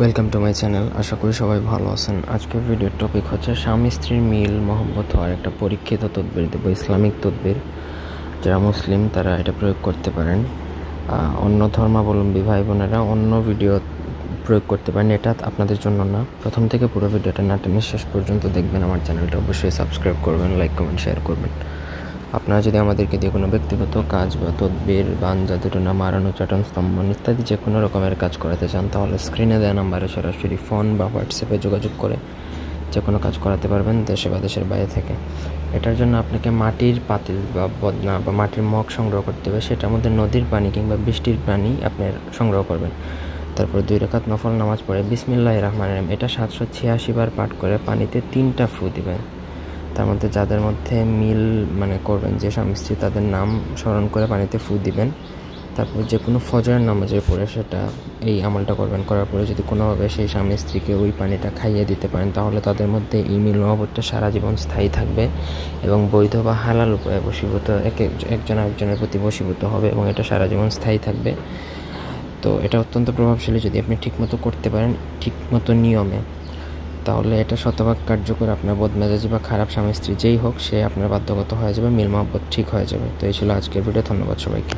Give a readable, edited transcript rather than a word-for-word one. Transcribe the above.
Welcome to my channel. আশা করি সবাই ভালো আছেন। আজকের ভিডিওর টপিক হচ্ছে স্বামী স্ত্রীর মিল মহব্বত হওয়ার একটা পরীক্ষিত তদবির দেব, ইসলামিক তদবির। যারা মুসলিম তারা এটা প্রয়োগ করতে পারেন, অন্য ধর্মাবলম্বী ভাই বোনেরা অন্য ভিডিও প্রয়োগ করতে পারেন। এটা আপনাদের জন্য না। প্রথম থেকে পুরো ভিডিওটা না টেনে শেষ পর্যন্ত দেখবেন। আমার চ্যানেলটা অবশ্যই সাবস্ক্রাইব করবেন, লাইক কমেন্ট শেয়ার করবেন। আপনারা যদি আমাদেরকে দিয়ে কোনো ব্যক্তিগত কাজ বা তদবির, বান, জাদুটোনা, মারানো, চাটন, স্তম্ভন ইত্যাদি যে কোনো রকমের কাজ করাতে চান, তাহলে স্ক্রিনে দেওয়া নাম্বারে সরাসরি ফোন বা হোয়াটসঅ্যাপে যোগাযোগ করে যে কোনো কাজ করাতে পারবেন, দেশে বা দেশের বাইরে থেকে। এটার জন্য আপনাকে মাটির পাতিল বা বদনা বা মাটির মগ সংগ্রহ করতে হবে। সেটার মধ্যে নদীর পানি কিংবা বৃষ্টির পানি আপনি সংগ্রহ করবেন। তারপর 2 রাকাত নফল নামাজ পড়ে বিসমিল্লাহির রহমানির রহিম এটা 786 বার পাঠ করে পানিতে 3টা ফু দিবেন। তার মধ্যে যাদের মধ্যে মিল করবেন, যে স্বামী স্ত্রী, তাদের নাম স্মরণ করে পানিতে ফু দিবেন। তারপর যে কোনো ফজরের নামাজে পড়ে সেটা এই আমলটা করবেন। করার পরে যদি কোনোভাবে সেই স্বামী স্ত্রীকে ওই পানিটা খাইয়ে দিতে পারেন, তাহলে তাদের মধ্যে এই মিল মহব্বতটা সারা জীবন স্থায়ী থাকবে এবং বৈধ বা হালাল উপায়ে বশীভূত একজন আরেকজনের প্রতি বশীভূত হবে এবং এটা সারা জীবন স্থায়ী থাকবে। তো এটা অত্যন্ত প্রভাবশালী। যদি আপনি ঠিকমতো করতে পারেন, ঠিকমতো নিয়মে, তাহলে এটা শতভাগ কার্যকর। আপনার বদমেজাজি বা খারাপ স্বামী স্ত্রী যেই হোক, সে আপনার বাধ্যগত হয়ে যাবে, মিল মহব্বত ঠিক হয়ে যাবে। তো এই ছিল আজকের ভিডিও। ধন্যবাদ সবাইকে।